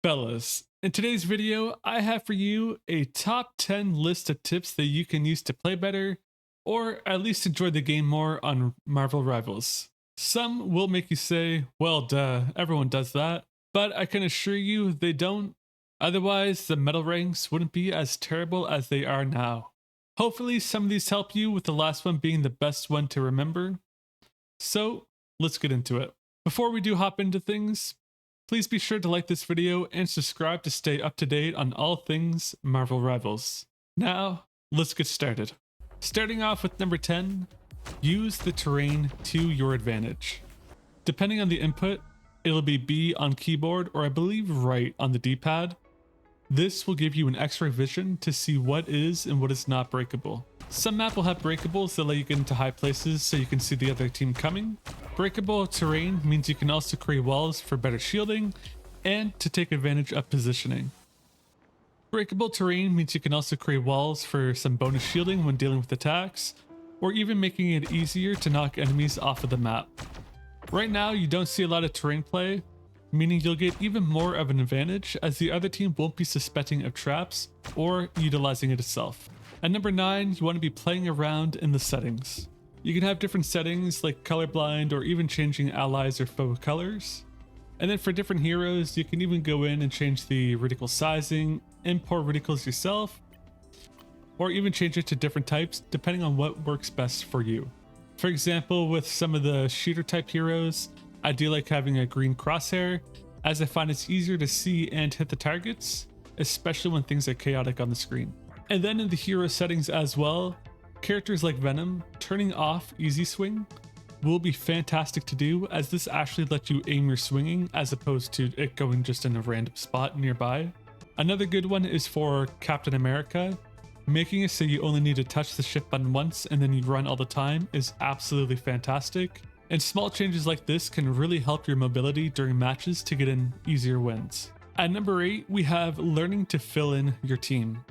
Fellas, in today's video, I have for you a top 10 list of tips that you can use to play better, or at least enjoy the game more on Marvel Rivals. Some will make you say, well, duh, everyone does that, but I can assure you they don't. Otherwise, the medal ranks wouldn't be as terrible as they are now. Hopefully, some of these help you, with the last one being the best one to remember. So, let's get into it. Before we do hop into things, please be sure to like this video and subscribe to stay up to date on all things Marvel Rivals. Now, let's get started. Starting off with number 10, use the terrain to your advantage. Depending on the input, it'll be B on keyboard or I believe right on the D-pad. This will give you an X-ray vision to see what is and what is not breakable. Some map will have breakables that let you get into high places so you can see the other team coming. Breakable terrain means you can also create walls for better shielding and to take advantage of positioning. Breakable terrain means you can also create walls for some bonus shielding when dealing with attacks, or even making it easier to knock enemies off of the map. Right now you don't see a lot of terrain play, meaning you'll get even more of an advantage as the other team won't be suspecting of traps or utilizing it itself. At number 9, you want to be playing around in the settings. You can have different settings like colorblind or even changing allies or foe colors. And then for different heroes, you can even go in and change the reticle sizing, import reticles yourself, or even change it to different types depending on what works best for you. For example, with some of the shooter type heroes, I do like having a green crosshair as I find it's easier to see and hit the targets, especially when things are chaotic on the screen. And then in the hero settings as well, characters like Venom, turning off easy swing will be fantastic to do as this actually lets you aim your swinging as opposed to it going just in a random spot nearby. Another good one is for Captain America. Making it so you only need to touch the shift button once and then you run all the time is absolutely fantastic. And small changes like this can really help your mobility during matches to get in easier wins. At number 8, we have learning to fill in your team.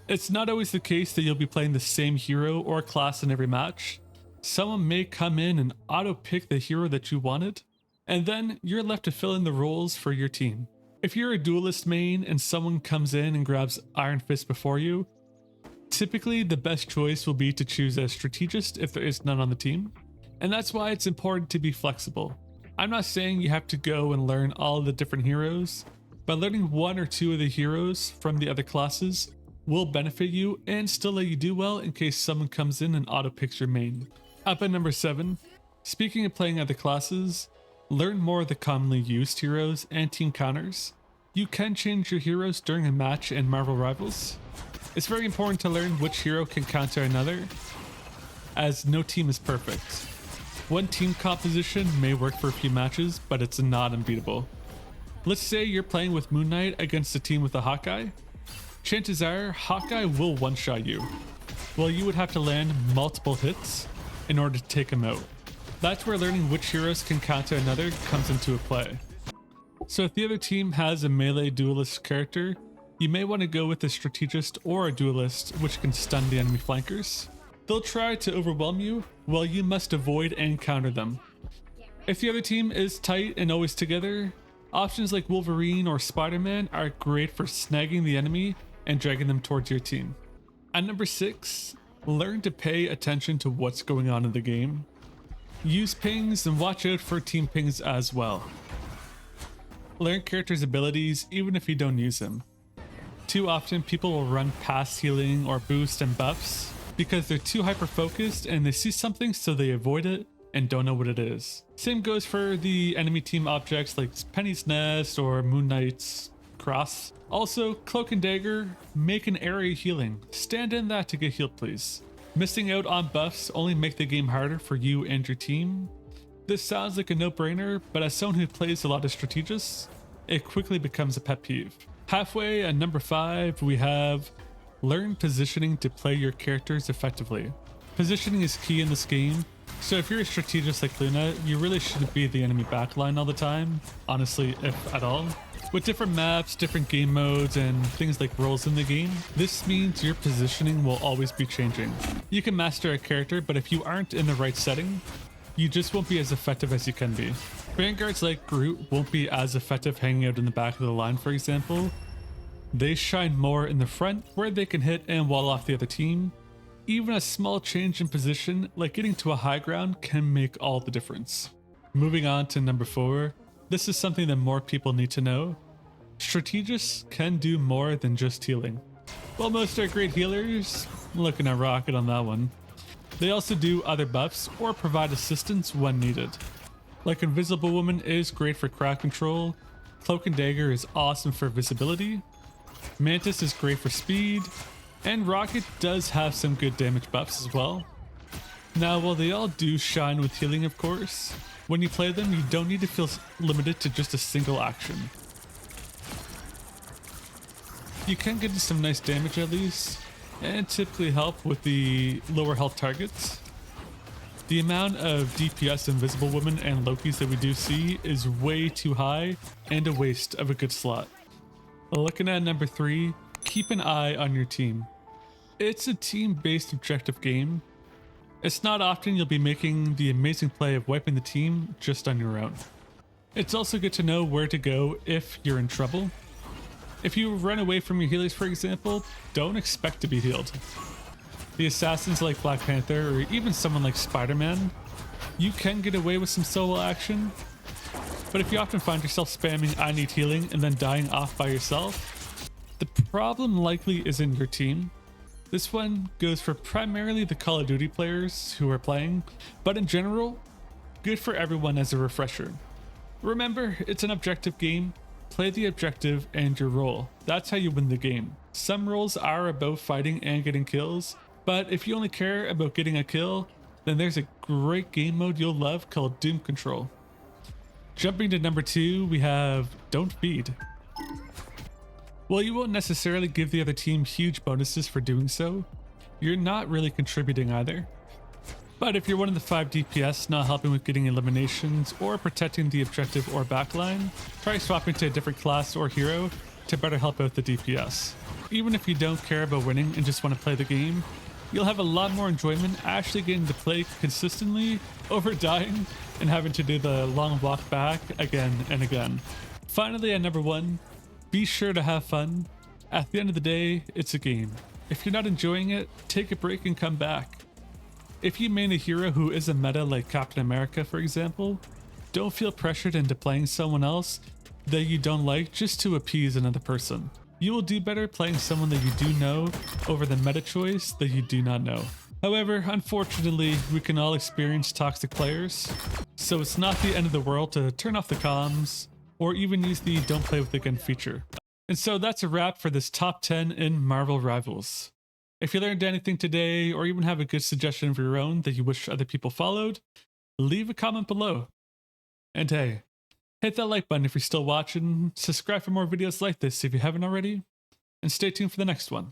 It's not always the case that you'll be playing the same hero or class in every match. Someone may come in and auto-pick the hero that you wanted, and then you're left to fill in the roles for your team. If you're a duelist main and someone comes in and grabs Iron Fist before you, typically the best choice will be to choose a strategist if there is none on the team, and that's why it's important to be flexible. I'm not saying you have to go and learn all of the different heroes, but learning one or two of the heroes from the other classes will benefit you and still let you do well in case someone comes in and auto picks your main. Up at number 7, speaking of playing other classes, learn more of the commonly used heroes and team counters. You can change your heroes during a match in Marvel Rivals. It's very important to learn which hero can counter another, as no team is perfect. One team composition may work for a few matches, but it's not unbeatable. Let's say you're playing with Moon Knight against a team with a Hawkeye. Chances are Hawkeye will one-shot you. Well, you would have to land multiple hits in order to take him out. That's where learning which heroes can counter another comes into play. So if the other team has a melee duelist character, you may want to go with a strategist or a duelist which can stun the enemy flankers. They'll try to overwhelm you, while you must avoid and counter them. If the other team is tight and always together, options like Wolverine or Spider-Man are great for snagging the enemy and dragging them towards your team. At number 6, learn to pay attention to what's going on in the game. Use pings and watch out for team pings as well. Learn characters' abilities even if you don't use them. Too often people will run past healing or boost and buffs because they're too hyper-focused and they see something so they avoid it and don't know what it is. Same goes for the enemy team objects like Penny's Nest or Moon Knight's Cross. Also, Cloak and Dagger make an area healing. Stand in that to get healed, please. Missing out on buffs only make the game harder for you and your team. This sounds like a no-brainer, but as someone who plays a lot of strategists, it quickly becomes a pet peeve. Halfway at number 5, we have learn positioning to play your characters effectively. Positioning is key in this game, so if you're a strategist like Luna, you really shouldn't be the enemy backline all the time, honestly, if at all. With different maps, different game modes, and things like roles in the game, this means your positioning will always be changing. You can master a character, but if you aren't in the right setting, you just won't be as effective as you can be. Vanguards like Groot won't be as effective hanging out in the back of the line, for example. They shine more in the front where they can hit and wall off the other team. Even a small change in position, like getting to a high ground, can make all the difference. Moving on to number 4, this is something that more people need to know. Strategists can do more than just healing. While most are great healers, looking at Rocket on that one, they also do other buffs or provide assistance when needed. Like Invisible Woman is great for crowd control, Cloak and Dagger is awesome for visibility, Mantis is great for speed, and Rocket does have some good damage buffs as well. Now, while they all do shine with healing, of course, when you play them, you don't need to feel limited to just a single action. You can get some nice damage at least, and typically help with the lower health targets. The amount of DPS Invisible Woman and Lokis that we do see is way too high and a waste of a good slot. Looking at number 3, keep an eye on your team. It's a team-based objective game. It's not often you'll be making the amazing play of wiping the team just on your own. It's also good to know where to go if you're in trouble. If you run away from your healers, for example, don't expect to be healed. The assassins like Black Panther or even someone like Spider-Man, you can get away with some solo action, but if you often find yourself spamming "I need healing" and then dying off by yourself, the problem likely isn't your team. This one goes for primarily the Call of Duty players who are playing, but in general, good for everyone as a refresher. Remember, it's an objective game. Play the objective and your role. That's how you win the game. Some roles are about fighting and getting kills, but if you only care about getting a kill, then there's a great game mode you'll love called Doom Control. Jumping to number 2, we have Don't Feed. While you won't necessarily give the other team huge bonuses for doing so, you're not really contributing either. But if you're one of the 5 DPS not helping with getting eliminations or protecting the objective or backline, try swapping to a different class or hero to better help out the DPS. Even if you don't care about winning and just want to play the game, you'll have a lot more enjoyment actually getting to play consistently over dying and having to do the long walk back again and again. Finally, at number 1, be sure to have fun. At the end of the day, it's a game. If you're not enjoying it, take a break and come back. If you main a hero who is a meta like Captain America, for example, don't feel pressured into playing someone else that you don't like just to appease another person. You will do better playing someone that you do know over the meta choice that you do not know. However, unfortunately, we can all experience toxic players, so it's not the end of the world to turn off the comms or even use the Don't Play With Again feature. And so that's a wrap for this top 10 in Marvel Rivals. If you learned anything today or even have a good suggestion of your own that you wish other people followed, leave a comment below. And hey, hit that like button if you're still watching, subscribe for more videos like this if you haven't already, and stay tuned for the next one.